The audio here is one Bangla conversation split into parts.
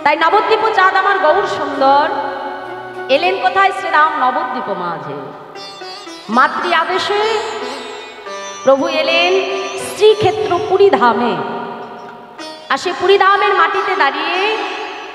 তাই নবদ্বীপ চাঁদ আমার গৌর সুন্দর এলেন কোথায়? শ্রীরাম নবদ্বীপ মাঝে। মাতৃ আদেশে প্রভু এলেন শ্রীক্ষেত্র পুরী ধামে। আর সে পুরী ধামের মাটিতে দাঁড়িয়ে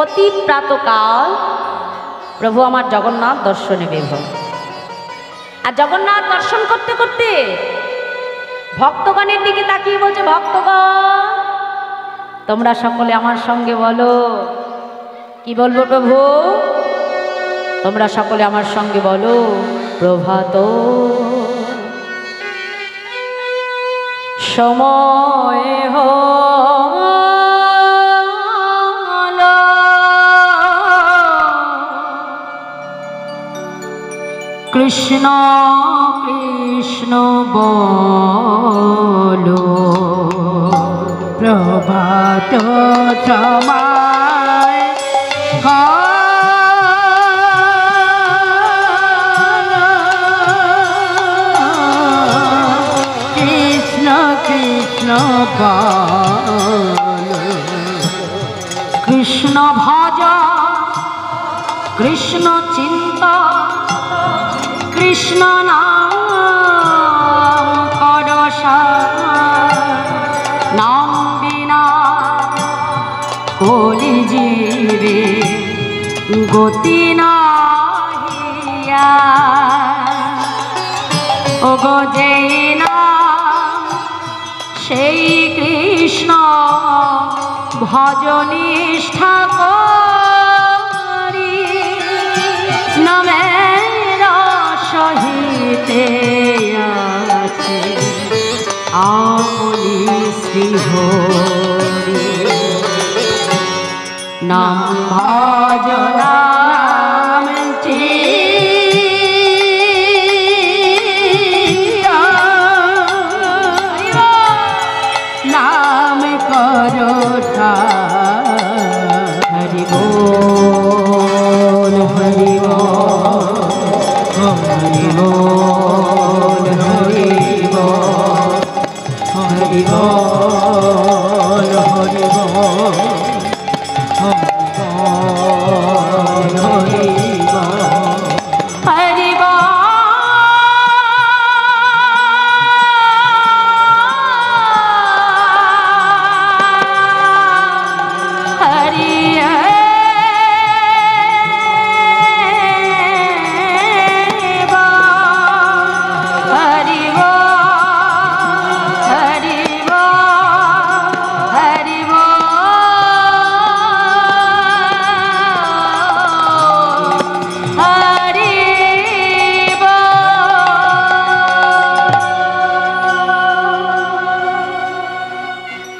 অতি প্রাতকাল প্রভু আমার জগন্নাথ দর্শনে বের হন। আর জগন্নাথ দর্শন করতে করতে ভক্তগণের দিকে তাকিয়ে বলছে, ভক্তগণ তোমরা সকলে আমার সঙ্গে বলো। কি বলবো প্রভু? তোমরা সকলে আমার সঙ্গে বলো, প্রভাত সময় হলো, কৃষ্ণ কৃষ্ণ বলো, প্রভাত সময় কৃষ্ণ কৃষ্ণ বলো, কৃষ্ণ ভজ কৃষ্ণ চিন্তা, কৃষ্ণ নাম করসা, নাম বিনা কলি জীবে গতি নাহিয়া, ও গো যেই নাম সেই কৃষ্ণ ভজনিষ্ঠা করি, নামের সহিতে আছে আপনি শ্রীহরি, নাম ভজনা নাম করো হরি বল, হরি বল, হরি বল, হরি বল, হরি বল, হরি বল, হরি বল, হরি বল।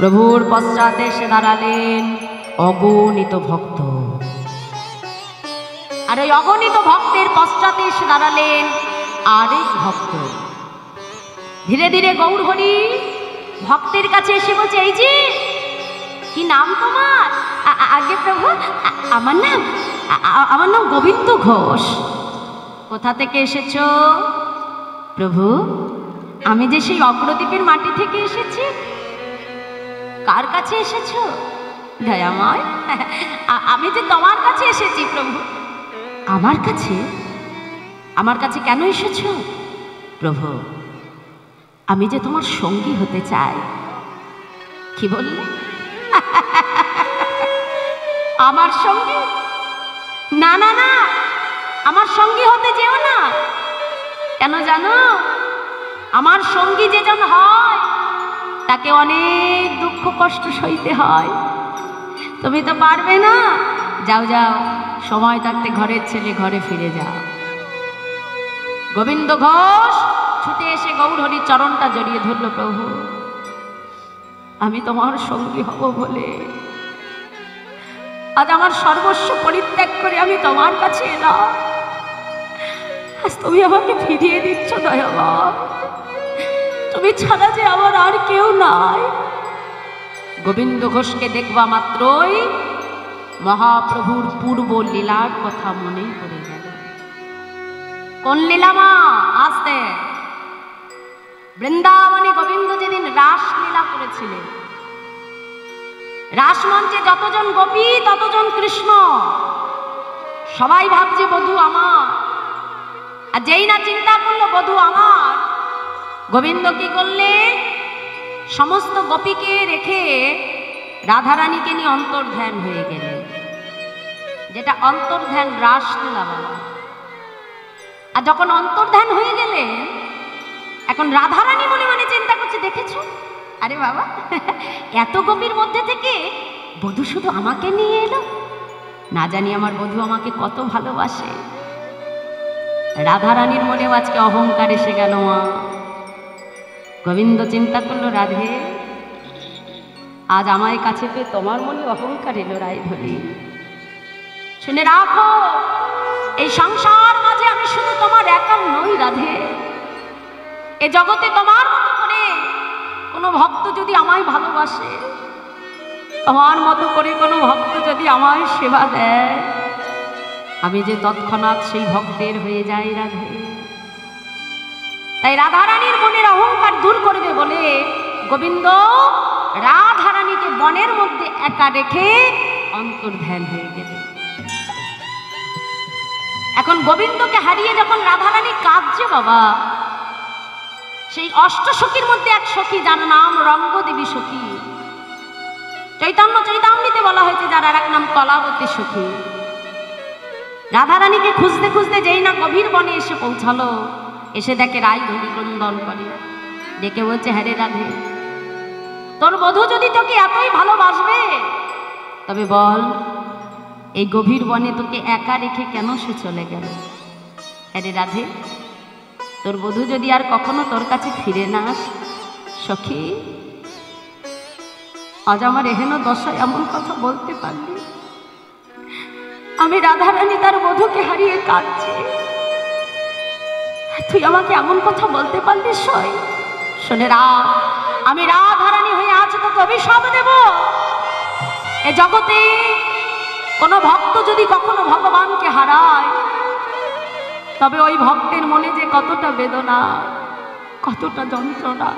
প্রভুর পশ্চাতে এসে দাঁড়ালেন অগণিত ভক্ত, আর ওই অগণিত ভক্তের পশ্চাতে এসে দাঁড়ালেন আরেক ভক্ত। ধীরে ধীরে গৌর হরি ভক্তের কাছে এসে বলছে, এই যে কি নাম তোমার? আগে প্রভু আমার নাম গোবিন্দ ঘোষ। কোথা থেকে এসেছো? প্রভু আমি যে সেই অগ্রদ্বীপের মাটি থেকে এসেছি। কার কাছে এসেছো? দয়াময় আমি যে তোমার কাছে এসেছি প্রভু। আমার কাছে? আমার কাছে কেন এসেছো? প্রভু আমি যে তোমার সঙ্গী হতে চাই। কি বললে? আমার সঙ্গী? না না না, আমার সঙ্গী হতে যেও না। কেন জানো? আমার সঙ্গী যেজন হয় তাকে অনেক দুঃখ কষ্ট সইতে হয়। তুমি তো পারবে না। যাও যাও, সময় থাকতে ঘরের ছেলে ঘরে ফিরে যাও। গোবিন্দ ঘোষ ছুটে এসে গৌর হরির চরণটা জড়িয়ে ধরল। প্রভু আমি তোমার সঙ্গী হব বলে আজ আমার সর্বস্ব পরিত্যাগ করে আমি তোমার কাছে এলাম। আজ তুমি আমাকে ফিরিয়ে দিচ্ছ দয়াময়। তুমি ছাড়া যে আমার আর কেউ নাই। গোবিন্দ ঘোষকে দেখবা মাত্রই মহাপ্রভুর পূর্ব লীলার কথা মনে পড়ে গেল। কোন লীলা মা? আসতে বৃন্দাবনে গোবিন্দ যেদিন রাস লীলা করেছিলেন, রাসমঞ্চে যতজন গোপী ততজন কৃষ্ণ, সবাই ভাবছে বধূ আমার। আর যেই না চিন্তা করলো বধূ আমার, গোবিন্দ কি করলে সমস্ত গোপীকে রেখে রাধারানীকে নিয়ে অন্তর্ধ্যান হয়ে গেলেন, যেটা অন্তর্ধ্যান রাসলীলা বলা। আর যখন অন্তর্ধ্যান হয়ে গেলেন, এখন রাধারানী মনে মনে চিন্তা করছে, দেখেছো আরে বাবা, এত গোপীর মধ্যে থেকে বধূ শুধু আমাকে নিয়ে এলো, না জানি আমার বধূ আমাকে কত ভালোবাসে। রাধারানীর মনেও আজকে অহংকার এসে গেল। মা গোবিন্দ চিন্তা করলো, রাধে আজ আমার কাছে পেয়ে তোমার মনে অহংকার এলো রায় ধরি। শুনে রাখো, এই সংসার মাঝে আমি শুধু তোমার একা নই রাধে, এ জগতে তোমার মতো করে কোনো ভক্ত যদি আমায় ভালোবাসে, তোমার মতো করে কোনো ভক্ত যদি আমায় সেবা দেয়, আমি যে তৎক্ষণাৎ সেই ভক্তের হয়ে যাই রাধে। তাই রাধারানীর মনের অহংকার দূর করবে বলে গোবিন্দ রাধারানীকে বনের মধ্যে একা রেখে অন্তর্ধ্যান হয়ে গেলেন। এখন গোবিন্দকে হারিয়ে যখন রাধারানী কাঁদছে বাবা, সেই অষ্ট সখীর মধ্যে এক সখী যার নাম রঙ্গদেবী সখী, চৈতন্য চৈতামৃতে বলা হয়েছে যার আর এক নাম কলাবতী সখী। রাধারানীকে খুঁজতে খুঁজতে যেই না গভীর বনে এসে পৌঁছালো, এসে দেখে রায় ধূলিক্রন্দন করে, ডেকে বলছে, হ্যাঁ রে রাধে, তোর বধূ যদি তোকে এতই ভালোবাসবে তবে বল এই গভীর বনে তোকে একা রেখে কেন সে চলে গেল? হ্যাঁ রে রাধে, তোর বধূ যদি আর কখনো তোর কাছে ফিরে না আসে, সখী আজ আমার এহেন দশায় এমন কথা বলতে পারলি? আমি রাধারানী তার বধূকে হারিয়ে কাঁদছি, তুই আমাকে এমন কথা বলতে পারলি? সই শোনে রাম, আমি রাধারানী হয়ে আজ তোকে অভিশাপ দেব। এ জগতে কোনো ভক্ত যদি কখনো ভগবানকে হারায়, তবে ওই ভক্তের মনে যে কতটা বেদনা, কতটা যন্ত্রণা,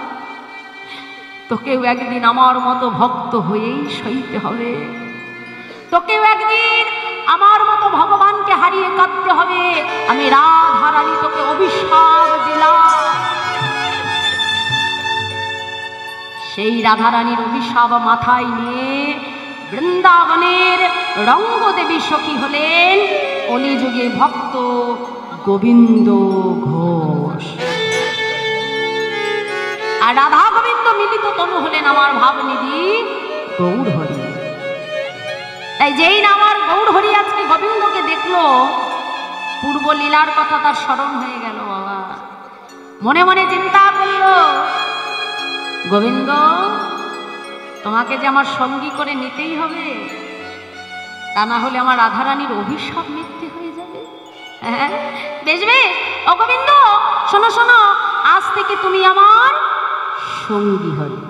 তোকেও একদিন আমার মতো ভক্ত হয়েই সইতে হবে। তোকেও একদিন আমার মতো ভগবানকে হারিয়ে কাঁদতে হবে। আমি রাধারানী তোকে অভিশাপ দিলাম। সেই রাধারানীর অভিশাপ মাথায় নিয়ে বৃন্দাবনের রঙ্গদেবী সখী হলেন কলিযুগে ভক্ত গোবিন্দ ঘোষ। আর রাধা গোবিন্দ মিলিত তনু হলেন আমার ভাবনিধি গৌর হরি। তাই যেই না আমার গৌর হরি আজকে গোবিন্দকে দেখলো, পূর্ব লীলার কথা তার স্মরণ হয়ে গেল। বাবা মনে মনে চিন্তা করলো, গোবিন্দ তোমাকে যে আমার সঙ্গী করে নিতেই হবে, তা না হলে আমার রাধারানীর অভিশাপ মিথ্যে হয়ে যাবে। হ্যাঁ বেশ বেশ, ও গোবিন্দ শোনো শোনো, আজ থেকে তুমি আমার সঙ্গী হলে।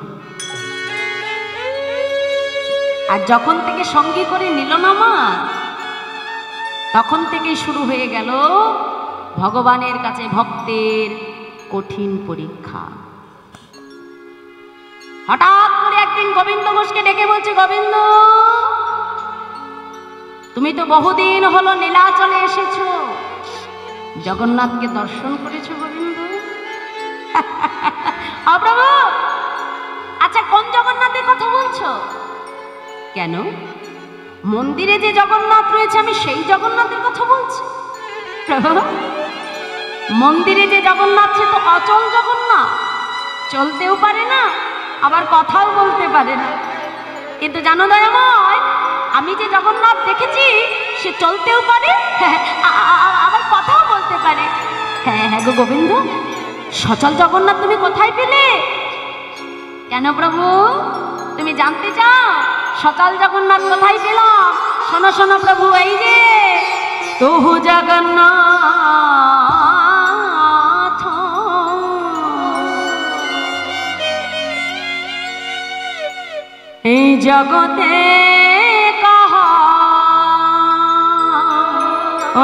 আর যখন থেকে সঙ্গী করে নিল না মা, তখন থেকেই শুরু হয়ে গেল ভগবানের কাছে ভক্তের কঠিন পরীক্ষা। হঠাৎ করে একদিন গোবিন্দ ঘোষকে ডেকে বলছে, গোবিন্দ তুমি তো বহুদিন হলো নীলাচলে এসেছো, জগন্নাথকে দর্শন করেছো গোবিন্দ? প্রভু আচ্ছা কোন জগন্নাথের কথা বলছো? কেন, মন্দিরে যে জগন্নাথ রয়েছে আমি সেই জগন্নাথের কথা বলছি। প্রভু মন্দিরে যে জগন্নাথ সে তো অচল জগন্নাথ, চলতেও পারে না আবার কথাও বলতে পারে না। কিন্তু জানো দয়াময়, আমি যে জগন্নাথ দেখেছি সে চলতেও পারে আবার কথাও বলতে পারে। হ্যাঁ হ্যাঁ গো গোবিন্দ, সচল জগন্নাথ তুমি কোথায় পেলে? কেন প্রভু তুমি জানতে চাও সচল জগন্নাথ কোথায় পেলাম? শোনো শোনো প্রভু, এই যে তহু জগন্নাথ এই জগতে কাহা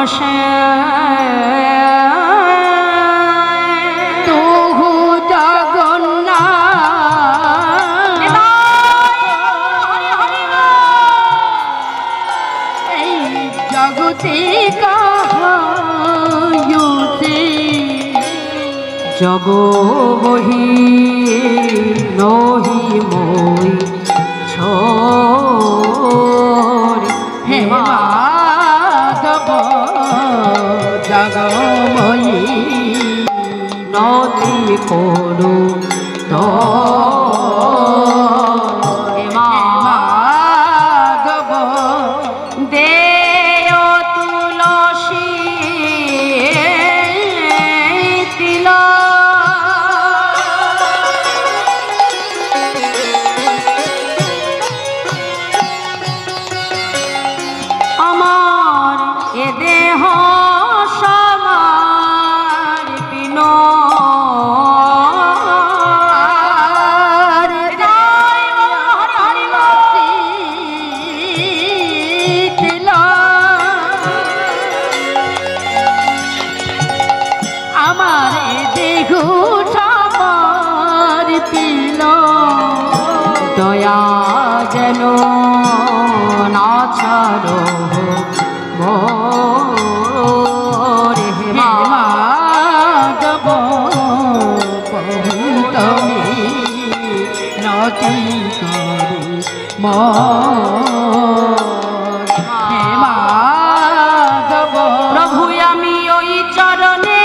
অসে জগন্নাথ জগতে কাহায়ুতে জগ বহি নহি মই ছোড়ি। হে মাধব জগময়ী নদী করু তো মাধব দেয় তুলসী তিল আমার এ দেহ সমর্পিন আমার দেহ সমর্পিল দয়া যেন না ছাড়ো মোরে। হে মাধব তুমি নচি করি হে মাধব প্রভু আমি ওই চরণে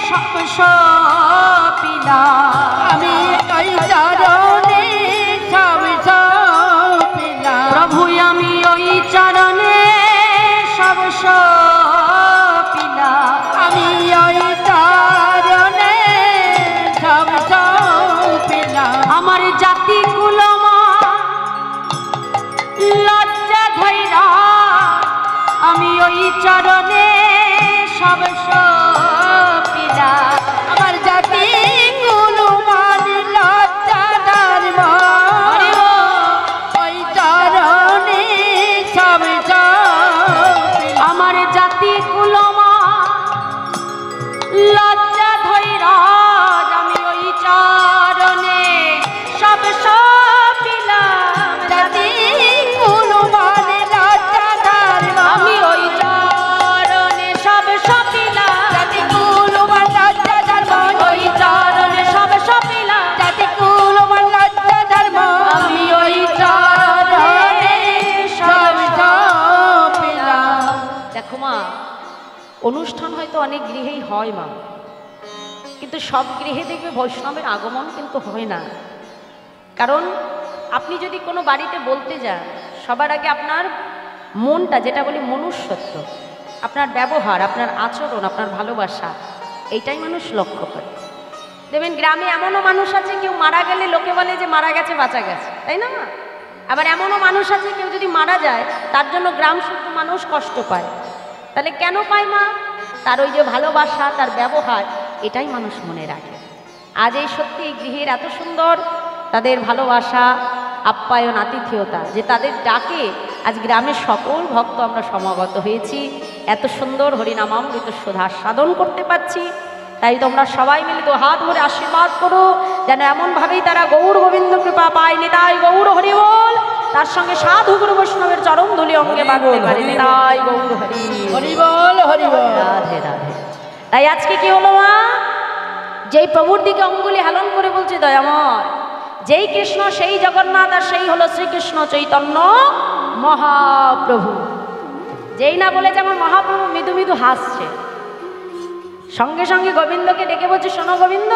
সব সপিলা আমি ওই চরণে সব সপিলা প্রভু আমি ওই চরণে সব সপিলা আমি ওই চরণে সব সপিলা আমার জাতি কুলমা লজ্জা ধৈরা আমি ওই চরণে সব সপিলা আমার জাতি গুলো মান লজ্জা ধর্ম ওই চরণে সব সপিলা আমার জাতি কুলমা লজ্জা ধৈরা আমি ওই চরণে সব সপিলাম জাতি গুলো মান লজ্জা ধর্ম আমি ওই চরণে সব সপিলাম জাতি গুলো মান লজ্জা ধর্ম ওই চরণে সব সপিলাম জাতি গুলো মান লজ্জা ধর্ম আমি ওই চরণে সব সপিলা দেখো মা, অনুষ্ঠান হয়তো অনেক গৃহেই হয় মা, কিন্তু সব গৃহে দেখবে বৈষ্ণবের আগমন কিন্তু হয় না। কারণ আপনি যদি কোনো বাড়িতে বলতে যান, সবার আগে আপনার মনটা, যেটা বলি মনুষ্যত্ব, আপনার ব্যবহার, আপনার আচরণ, আপনার ভালোবাসা, এইটাই মানুষ লক্ষ্য করে। দেখবেন গ্রামে এমনও মানুষ আছে কেউ মারা গেলে লোকে বলে যে মারা গেছে বাঁচা গেছে, তাই না? আবার এমনও মানুষ আছে কেউ যদি মারা যায় তার জন্য গ্রাম শুদ্ধ মানুষ কষ্ট পায়। তাহলে কেন পায় মা? তার ওই যে ভালোবাসা, তার ব্যবহার, এটাই মানুষ মনে রাখে। আজ এই সত্যি এই গৃহের এত সুন্দর তাদের ভালোবাসা, আপ্যায়ন, আতিথেয়তা, যে তাদের ডাকে আজ গ্রামের সকল ভক্ত আমরা সমাগত হয়েছি, এত সুন্দর হরিনামামৃত সুধা সাধন করতে পারছি। তাই তোমরা সবাই মিলে তো হাত ধরে আশীর্বাদ করো যেন এমনভাবেই তারা গৌর গোবিন্দ কৃপা পায়। নিতাই গৌর হরি বল, তার সঙ্গে সাধু গুরু বৈষ্ণবের চরম ধুলি অঙ্গে বাঁধতে পারে। নিতাই গৌর হরি হরি বল হরি বল রাধে রাধে। তাই আজকে কি হলো মা? যেই প্রভুর দিকে অঙ্গুলি হেলন করে বলছে দয়াময়, যেই কৃষ্ণ সেই জগন্নাথ, আর সেই হলো শ্রীকৃষ্ণ চৈতন্য মহাপ্রভু। যেই না বলে যেমন মহাপ্রভু মৃদু মৃদু হাসছে, সঙ্গে সঙ্গে গোবিন্দকে ডেকে বলছে, শোনো গোবিন্দ,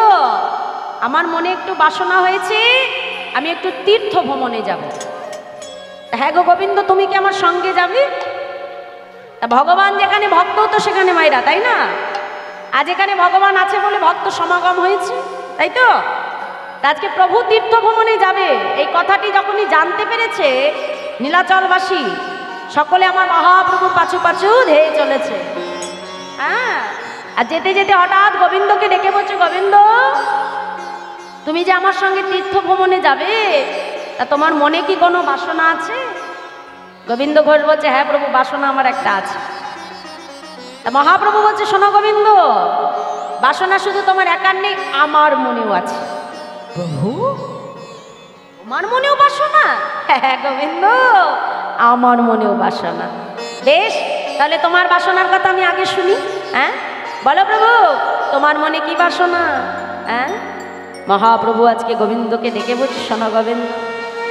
আমার মনে একটু বাসনা হয়েছে, আমি একটু তীর্থ ভ্রমণে যাব। হ্যাঁ গো গোবিন্দ, তুমি কি আমার সঙ্গে যাবে? তা ভগবান যেখানে ভক্ত তো সেখানে মায়েরা, তাই না? আজ এখানে ভগবান আছে বলে ভক্ত সমাগম হয়েছে, তাই তো? আজকে প্রভু তীর্থ ভ্রমণে যাবে, এই কথাটি যখনই জানতে পেরেছে নীলাচলবাসী সকলে আমার মহাপ্রভুর পাছু পাছু ধেয়ে চলেছে। হ্যাঁ, আর যেতে যেতে হঠাৎ গোবিন্দকে ডেকে বলছে, গোবিন্দ তুমি যে আমার সঙ্গে তীর্থ ভ্রমণে যাবে, তা তোমার মনে কি কোনো বাসনা আছে? গোবিন্দ ঘোষ বলছে, হ্যাঁ প্রভু, বাসনা আমার একটা আছে। তা মহাপ্রভু বলছে, শোনো গোবিন্দ, বাসনা শুধু তোমার একার নেই, আমার মনেও আছে। প্রভু, তোমার মনেও বাসনা? হ্যাঁ গোবিন্দ, আমার মনেও বাসনা। বেশ, তাহলে তোমার বাসনার কথা আমি আগে শুনি। হ্যাঁ, বলো প্রভু, তোমার মনে কি বাসনা? হ্যাঁ, মহাপ্রভু আজকে গোবিন্দকে ডেকে বলছি, শোনো গোবিন্দ,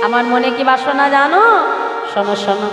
আমার মনে কি বাসনা জানো? শোনো শোনো।